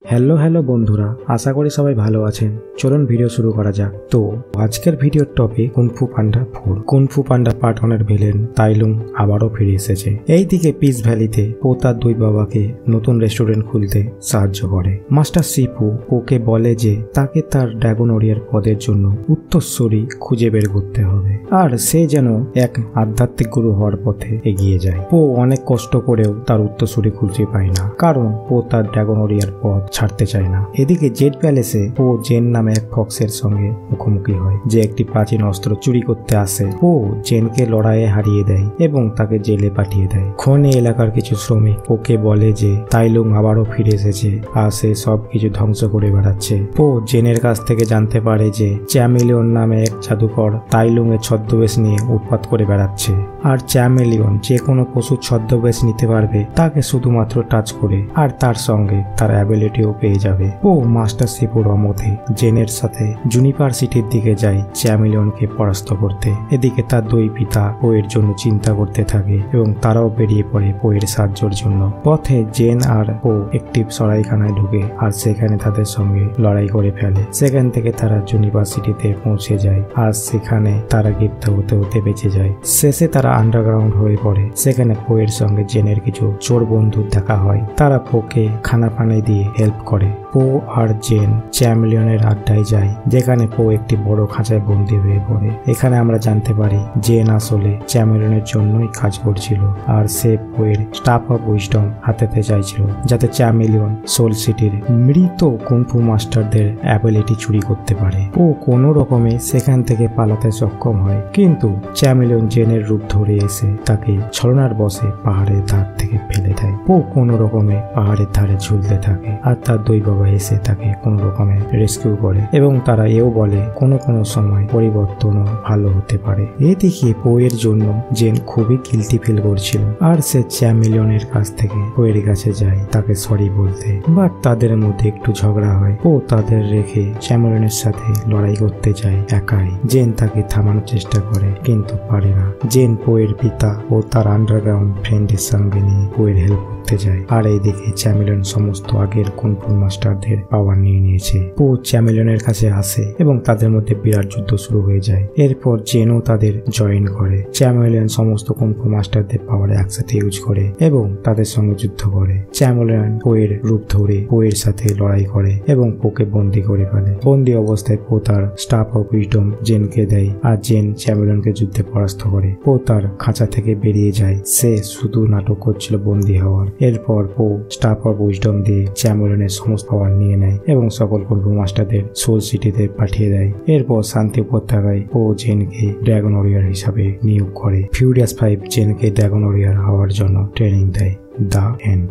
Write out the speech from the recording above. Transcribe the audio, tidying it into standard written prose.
Hello hello বন্ধুরা, আশা করি সবাই ভালো আছেন। চলুন ভিডিও শুরু করা যাক। তো আজকের ভিডিওর টপিক কুনফু পান্ডা 4। কুনফু পান্ডা পার্ট 1 এর ভিলেন তাই লুং আবারও ফিরে এসেছে। এইদিকে পিস ভ্যালিতে পো তার দুই বাবাকে নতুন রেস্টুরেন্ট খুলতে সাহায্য করে। মাস্টার শিপু পোকে বলে যে তাকে তার ড্রাগন ওয়ারিয়র পদের জন্য উত্তরসূরি খুঁজে বের করতে হবে, আর সে যেন এক আধ্যাত্মিক গুরু হওয়ার পথে এগিয়ে যায়। পো অনেক কষ্ট করেও তার উত্তরসূরি খুঁজে পায় না, কারণ পো তার ড্রাগন ওয়ারিয়র পদ ছাড়তে চায় না। এদিকে জেড প্যালেসে পো জেন নামে এক ফক্সের সঙ্গে মুখোমুখি হয়, যে একটি প্রাচীন অস্ত্র চুরি করতে আসে। পো জেনকে লড়াইয়ে হারিয়ে দেয় এবং তাকে জেলে পাঠিয়ে দেয়। খনি এলাকার কিছু শ্রমিক পোকে বলে যে তাইলুং আবারও ফিরে এসেছে আর সে সবকিছু ধ্বংস করে বেড়াচ্ছে। পো জেনের কাছ থেকে জানতে পারে যে চ্যামেলিয়ন নামে এক জাদুকর তাইলুং এর ছদ্মবেশ নিয়ে উৎপাত করে বেড়াচ্ছে, আর চ্যামেলিয়ন যে কোনো পশুর ছদ্মবেশ নিতে পারবে তাকে শুধুমাত্র টাচ করে, আর তার সঙ্গে তার অ্যাবিলিটিও পেয়ে যাবে। ও মাস্টার শিপুর অমতে জেনের সাথে জুনিপার সিটির দিকে যায় চ্যামেলিয়নকে পরাস্ত করতে। এদিকে তার দুই পিতা পোয়ের জন্য চিন্তা করতে থাকে এবং তারাও বেরিয়ে পড়ে পোয়ের সাহায্যের জন্য। পথে জেন আর পো একটি সরাইখানায় ঢুকে আর সেখানে তাদের সঙ্গে লড়াই করে ফেলে। সেখান থেকে তারা জুনিপার সিটিতে পৌঁছে যায় আর সেখানে তারা গ্রেপ্তার হতে হতে বেঁচে যায়। শেষে তারা আন্ডারগ্রাউন্ড হয়ে পড়ে। সেখানে পোয়ের সঙ্গে জেনের কিছু চোর বন্ধুর দেখা হয়। তারা পোকে খানা পানি দিয়ে হেল্প করে। পো আর জেন চ্যামেলিয়নের আড্ডায় যায়, যেখানে পো একটি বড় খাঁচায় বন্দী হয়ে পড়ে। এখানে আমরা জানতে পারি জেন আসলে চ্যামেলিয়নের জন্যই কাজ করছিল, আর সে পোয়ের স্টাফ অফ উইজডম হাতাতে চাইছিল, যাতে চ্যামেলিয়ন সোল সিটির মৃত কুনফু মাস্টারদের অ্যাবিলিটি চুরি করতে পারে। পো কোনো রকমে সেখান থেকে পালাতে সক্ষম হয়, কিন্তু চ্যামেলিয়ন জেনের রূপ ধরে এসে তাকে ছলনার বশে পাহাড়ের ধার থেকে ফেলে দেয়। পো কোনো রকমে পাহাড়ের ধারে ঝুলতে থাকে, আর তার দুই বাবা এসে তাকে কোন রকমে রেস্কিউ করে এবং তারা এও বলে কোনো সময় পরিবর্তনও ভালো হতে পারে। এদিকে পোয়ের জন্য জেন খুবই গিল্টি ফিল করছিল, আর সে চ্যামেলিয়নের কাছ থেকে পোয়ের কাছে যায় তাকে সরি বলতে। বাট তাদের মধ্যে একটু ঝগড়া হয়। পো তাদের রেখে চ্যামেলিয়নের সাথে লড়াই করতে যায় একাই। জেন তাকে থামানোর চেষ্টা করে কিন্তু পারে না। জেন পোয়ের পিতা ও তার আন্ডারগ্রাউন্ড ফ্রেন্ডের সঙ্গে নিয়ে পোয়ের হেল্প যায়, আর এইদিকে চ্যামেলিয়ন সমস্ত আগের কুনফু মাস্টারদের পাওয়ার নিয়ে নিয়েছে। পো চ্যামেলিয়নের কাছে আসে এবং তাদের মধ্যে বিরাট যুদ্ধ শুরু হয়ে যায়। এরপর জেনও তাদের জয়েন করে। চ্যামেলিয়ন সমস্ত কুনফু মাস্টারদের পাওয়ার একসাথে ইউজ করে এবং তাদের সঙ্গে যুদ্ধ করে। চ্যামেলিয়ন পোয়ের রূপ ধরে পোয়ের সাথে লড়াই করে এবং পোকে বন্দী করে ফেলে। বন্দী অবস্থায় পো তার স্টাফ অফ উইজডম জেনকে দেয়, আর জেন চ্যামেলিয়নকে যুদ্ধে পরাস্ত করে। পো তার খাঁচা থেকে বেরিয়ে যায়। সে শুধু নাটক করছিল বন্দী হওয়ার। এরপর পো স্টাফ অফ উইজডম দিয়ে চ্যামেলিয়নের সমস্ত পাওয়ার নিয়ে নেয় এবং সকল কুনফু মাস্টারদের সোল সিটিতে পাঠিয়ে দেয়। এরপর শান্তি উপত্যকায় পো জেনকে ড্রাগন ওয়ারিয়র হিসাবে নিয়োগ করে। ফিউরিয়াস 5 জেনকে ড্রাগন ওয়ারিয়র হওয়ার জন্য ট্রেনিং দেয়। The end.